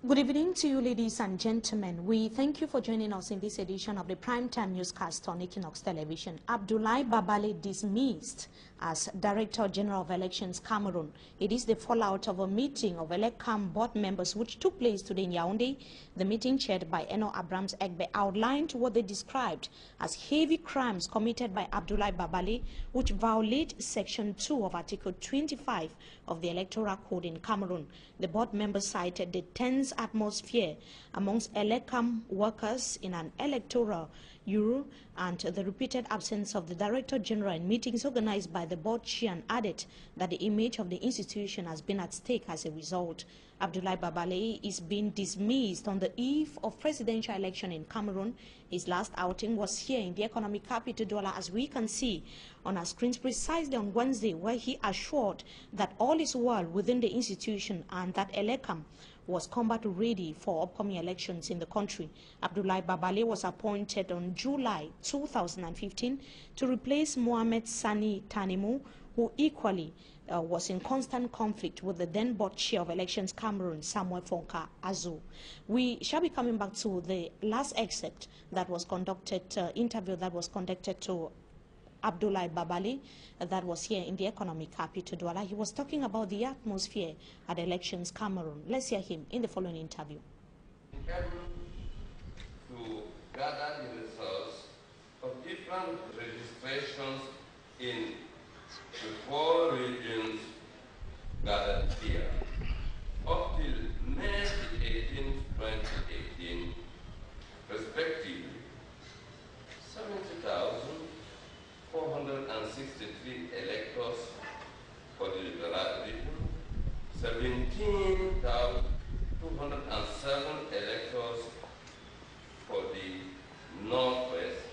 Good evening to you, ladies and gentlemen. We thank you for joining us in this edition of the Primetime Newscast on Equinox Television. Abdoulaye Babale dismissed as Director General of Elections Cameroon. It is the fallout of a meeting of ELECAM board members which took place today in Yaoundé. The meeting, chaired by Eno Abrams Egbe, outlined what they described as heavy crimes committed by Abdoulaye Babale, which violate Section 2 of Article 25 of the Electoral Code in Cameroon. The board members cited the tense atmosphere amongst ELECAM workers in an electoral year and the repeated absence of the Director General in meetings organized by the board chair, and added that the image of the institution has been at stake as a result. Abdoulaye Babale is being dismissed on the eve of presidential election in Cameroon. His last outing was here in the economic capital Douala, as we can see on our screens, precisely on Wednesday, where he assured that all is well within the institution and that ELECAM was combat ready for upcoming elections in the country. Abdoulaye Babale was appointed on July 2015 to replace Mohamed Sani Tanimu, who equally was in constant conflict with the then board chair of Elections Cameroon, Samuel Fonka Azu. We shall be coming back to the last excerpt that was conducted, interview that was conducted to Abdoulaye Babale, that was here in the economic capital Douala. He was talking about the atmosphere at Elections Cameroon. Let's hear him in the following interview. To gather the results of different registrations in the 4 regions gathered here. Up till May 18, 2018, respectively, 70,463 electors for the Liberal region, 17,207 electors for the Northwest,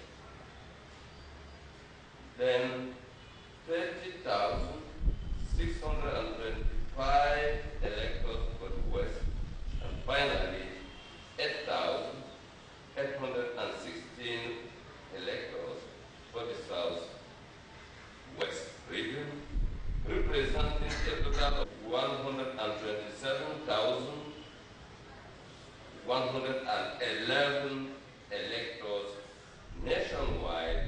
then 30,625 electors for the West, and finally 8,816 electors for the South-West region, representing a total of 127,111 electors nationwide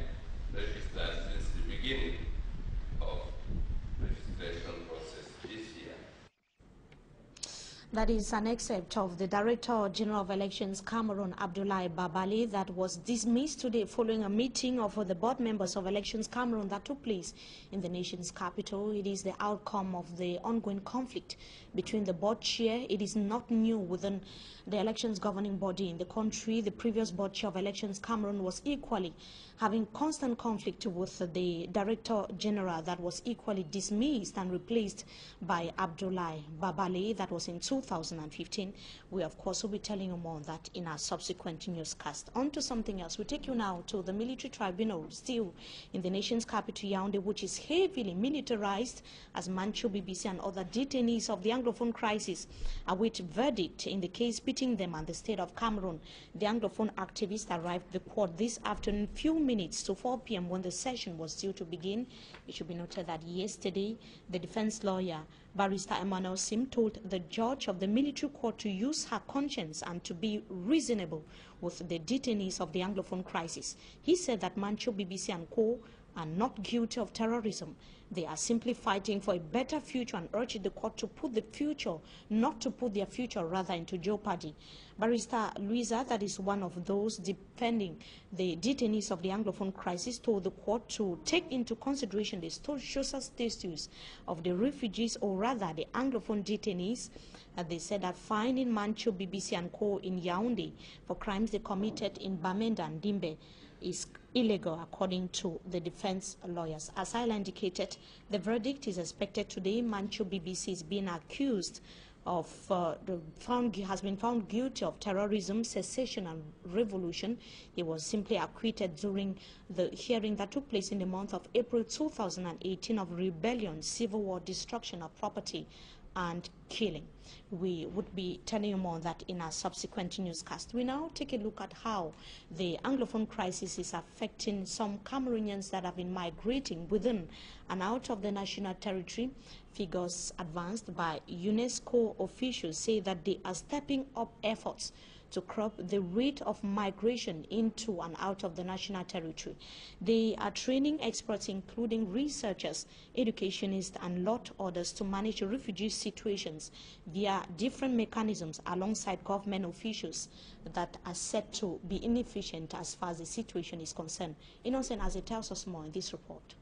registered since the beginning of registration process this year. That is an excerpt of the Director General of Elections Cameroon, Abdoulaye Babale, that was dismissed today following a meeting of the board members of Elections Cameroon that took place in the nation's capital. It is the outcome of the ongoing conflict between the board chair. It is not new within the elections governing body in the country. The previous board chair of Elections Cameroon was equally having constant conflict with the Director General that was equally dismissed and replaced by Abdoulaye Babale. That was in 2015. We, of course, will be telling you more on that in our subsequent newscast. On to something else. We take you now to the military tribunal, still in the nation's capital, Yaoundé, which is heavily militarized, as Mancho, BBC, and other detainees of the Anglophone crisis await verdict in the case pitting them and the state of Cameroon. The Anglophone activists arrived at the court this afternoon, few minutes to 4 p.m. when the session was due to begin. It should be noted that yesterday, the defense lawyer, Barrister Emmanuel Sim, told the judge of the military court to use her conscience and to be reasonable with the detainees of the Anglophone crisis. He said that Mancho, BBC, and co. are not guilty of terrorism. They are simply fighting for a better future and urged the court to put the future, not to put their future rather into jeopardy. Barrister Louisa, that is one of those defending the detainees of the Anglophone crisis, told the court to take into consideration the social status of the refugees, or rather the Anglophone detainees. They said that finding Mancho, BBC, and co. in Yaoundé for crimes they committed in Bamenda and Dimbe is illegal, according to the defense lawyers. As I indicated, the verdict is expected today. Mancho, BBC, is being accused of has been found guilty of terrorism, secession, and revolution. He was simply acquitted during the hearing that took place in the month of April 2018 of rebellion, civil war, destruction of property, and killing. We would be telling you more on that in our subsequent newscast. We now take a look at how the Anglophone crisis is affecting some Cameroonians that have been migrating within and out of the national territory. Figures advanced by UNESCO officials say that they are stepping up efforts to curb the rate of migration into and out of the national territory. They are training experts, including researchers, educationists, and lot others to manage refugee situations via different mechanisms alongside government officials that are said to be inefficient as far as the situation is concerned. Innocent as it tells us more in this report.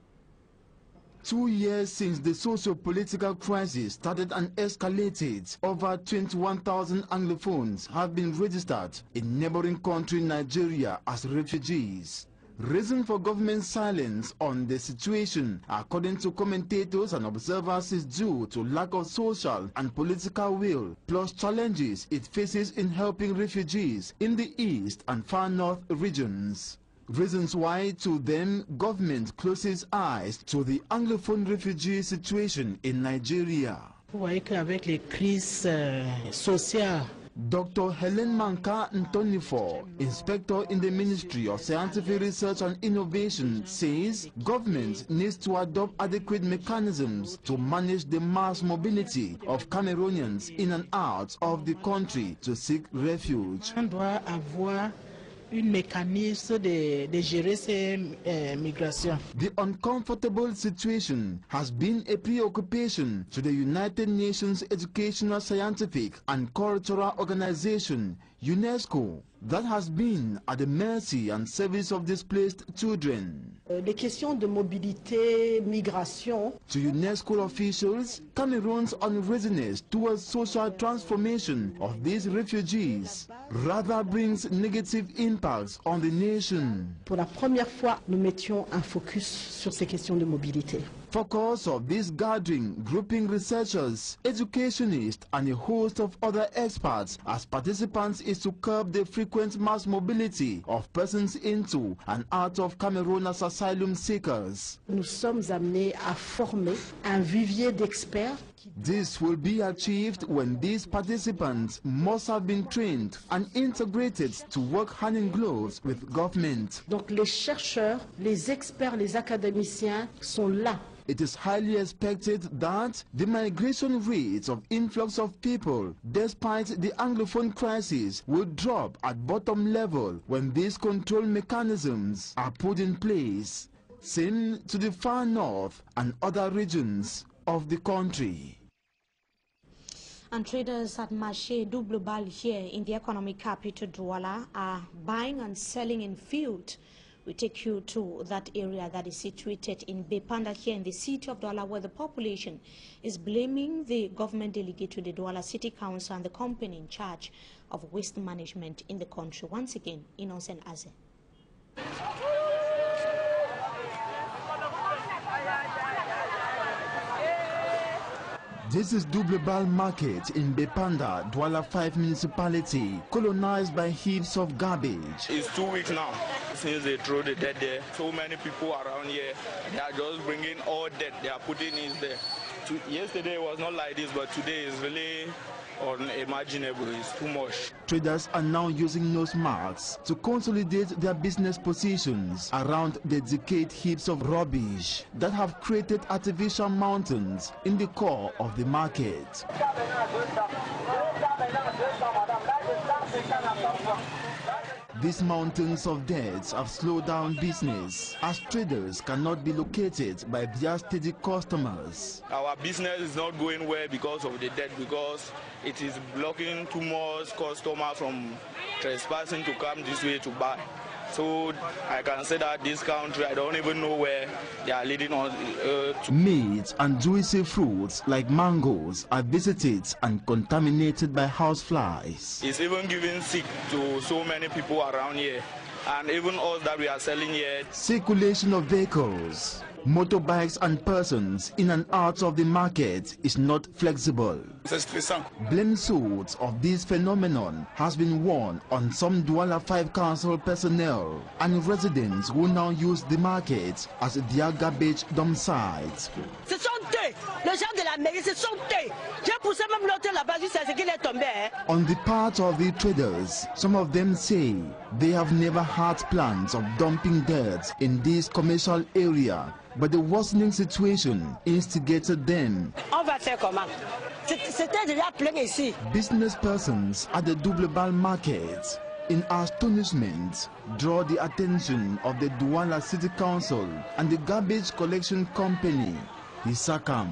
2 years since the socio-political crisis started and escalated, over 21,000 Anglophones have been registered in neighboring country Nigeria as refugees. Reason for government silence on the situation, according to commentators and observers, is due to lack of social and political will, plus challenges it faces in helping refugees in the east and far north regions. Reasons why, to them, government closes eyes to the Anglophone refugee situation in Nigeria. Vous voyez qu'avec les crises sociales, Dr. Helen Manka Ntonifo, inspector in the Ministry of Scientific Research and Innovation, says government needs to adopt adequate mechanisms to manage the mass mobility of Cameroonians in and out of the country to seek refuge. On doit avoir un mécanisme de gérer ces migrations. The uncomfortable situation has been a preoccupation to the United Nations Educational, Scientific and Cultural Organization, UNESCO, that has been at the mercy and service of displaced children. Les questions de mobilité, migration. To UNESCO officials, Cameroon's unreadiness towards social transformation of these refugees rather brings negative impacts on the nation. Pour la première fois, nous mettions un focus sur ces questions de mobilité. Focus of this gathering grouping researchers, educationists, and a host of other experts as participants is to curb the frequent mass mobility of persons into and out of Cameroon as asylum seekers. Nous sommes amenés à former un vivier d'experts. This will be achieved when these participants must have been trained and integrated to work hand in glove with government. Donc les chercheurs, les experts, les académiciens sont là. It is highly expected that the migration rates of influx of people, despite the Anglophone crisis, will drop at bottom level when these control mechanisms are put in place, same to the far north and other regions of the country. And traders at Marché du Global here in the economic capital Douala are buying and selling in field. We take you to that area that is situated in Bepanda here in the city of Douala, where the population is blaming the government delegate to the Douala City Council and the company in charge of waste management in the country. Once again, Innocent Aze. This is Doublebal Market in Bepanda, Douala 5 municipality, colonized by heaps of garbage. It's 2 weeks now since they throw the dead there. So many people around here, they are just bringing all dead, they are putting it there. Yesterday was not like this, but today is really unimaginable. It's too much. Traders are now using nose marks to consolidate their business positions around the decayed heaps of rubbish that have created artificial mountains in the core of the market. These mountains of debts have slowed down business as traders cannot be located by their steady customers. Our business is not going well because of the debt, because it is blocking too much customers from trespassing to come this way to buy. So I can say that this country, I don't even know where they are leading us to. Meat and juicy fruits like mangoes are visited and contaminated by houseflies. It's even giving sick to so many people around here, and even us that we are selling here. Circulation of vehicles, motorbikes and persons in and out of the market is not flexible. Blame suits of this phenomenon has been worn on some Douala 5 council personnel and residents who now use the market as their garbage dump sites. On the part of the traders, some of them say they have never had plans of dumping dirt in this commercial area, but the worsening situation instigated them. Business persons at the Double market, in astonishment, draw the attention of the Douala City Council and the garbage collection company, Hisakam.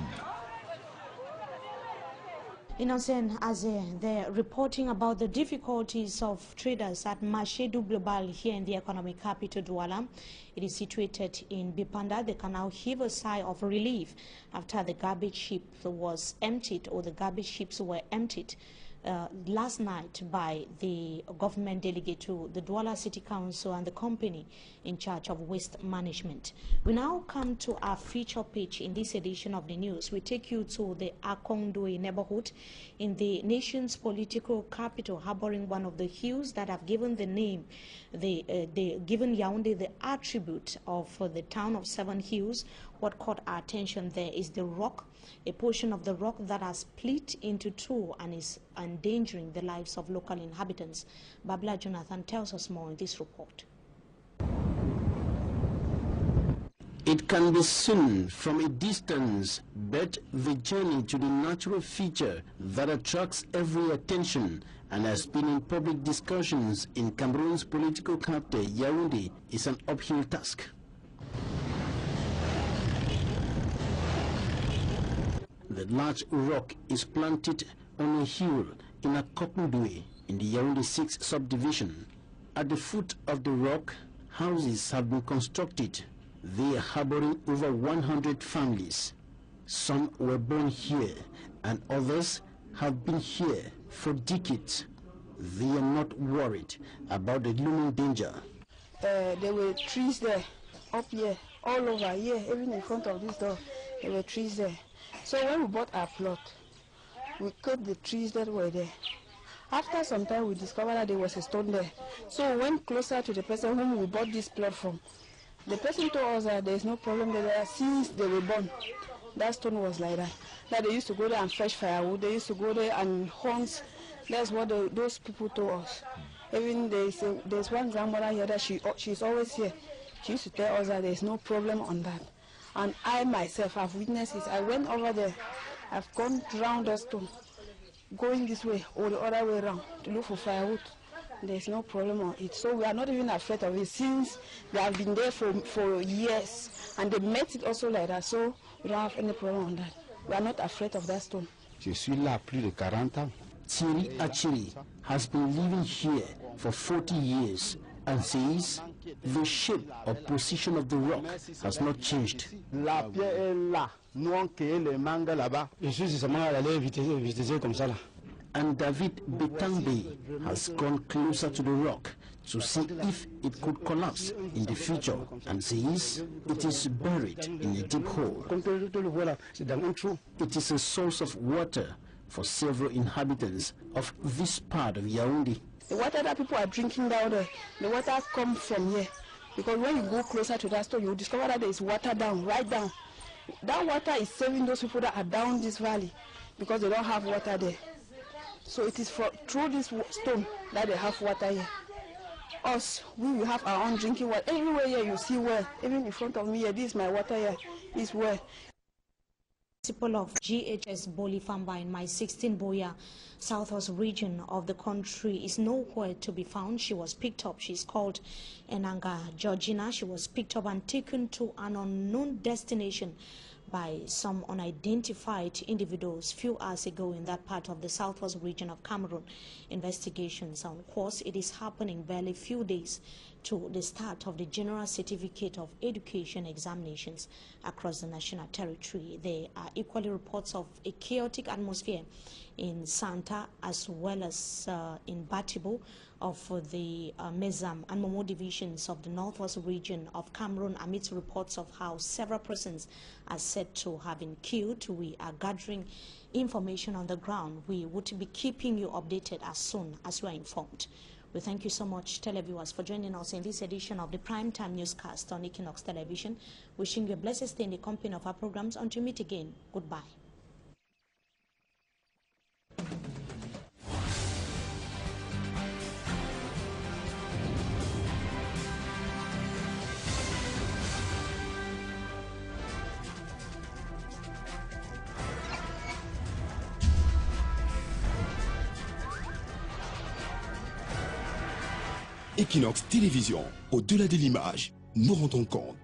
Innocent Aze, they're reporting about the difficulties of traders at Marché Double here in the economic capital Douala. It is situated in Bipanda. They can now heave a sigh of relief after the garbage ship was emptied, or the garbage ships were emptied last night by the government delegate to the Douala City Council and the company in charge of waste management. We now come to our feature page in this edition of the news. We take you to the Akongdoe neighborhood in the nation's political capital, harboring one of the hills that have given the name, given Yaoundé the attribute of the town of 7 hills. What caught our attention there is the rock, a portion of the rock that has split into 2 and is endangering the lives of local inhabitants. Babla Jonathan tells us more in this report. It can be seen from a distance, but the journey to the natural feature that attracts every attention and has been in public discussions in Cameroon's political capital, Yaoundé, is an uphill task. The large rock is planted on a hill in Akongdoe in the Yaoundé 6 subdivision. At the foot of the rock, houses have been constructed. They are harboring over 100 families. Some were born here and others have been here for decades. They are not worried about the looming danger. There were trees there, up here, all over here, even in front of this door, there were trees there. So when we bought our plot, we cut the trees that were there. After some time, we discovered that there was a stone there. So we went closer to the person whom we bought this plot from. The person told us that there is no problem there since they were born. That stone was like that. That they used to go there and fetch firewood. They used to go there and hunt. That's what those people told us. Even there's one grandmother here that she's always here. She used to tell us that there's no problem on that. And I myself have witnessed it. I went over there. I've gone round the stone, going this way or the other way around to look for firewood. There's no problem on it. So we are not even afraid of it since they have been there for years. And they met it also like that. So we don't have any problem on that. We are not afraid of that stone. Je suis là plus de 40 ans. Thierry Achiri has been living here for 40 years and says the shape or position of the rock has not changed. La pierre est là. Nous on cueille les mangues là-bas. Je suis justement allé visiter comme ça là. And David Betangbe has gone closer to the rock to see if it could collapse in the future and says it is buried in a deep hole. It is a source of water for several inhabitants of this part of Yaoundé. The water that people are drinking down there, the water comes from here. Because when you go closer to that store, you will discover that there is water down, right down. That water is saving those people that are down this valley because they don't have water there. So it is through this stone that they have water here. Us, we will have our own drinking water. Everywhere here you see well. Even in front of me here, this is my water here, this well. Principal of GHS Boli Famba in my 16 Boya southwest region of the country is nowhere to be found. She was picked up. She's called Enanga Georgina. She was picked up and taken to an unknown destination by some unidentified individuals few hours ago in that part of the southwest region of Cameroon. Investigations on course. It is happening barely few days to the start of the General Certificate of Education examinations across the national territory. There are equally reports of a chaotic atmosphere in Santa as well as in Batibo of the Mezam and Momo divisions of the northwest region of Cameroon, amidst reports of how several persons are said to have been killed. We are gathering information on the ground. We would be keeping you updated as soon as we are informed. We thank you so much, televiewers, for joining us in this edition of the Primetime Newscast on Equinox Television. Wishing you a blessed stay in the company of our programs. Until we meet again, goodbye. Equinox Télévision, au-delà de l'image, nous rendons compte.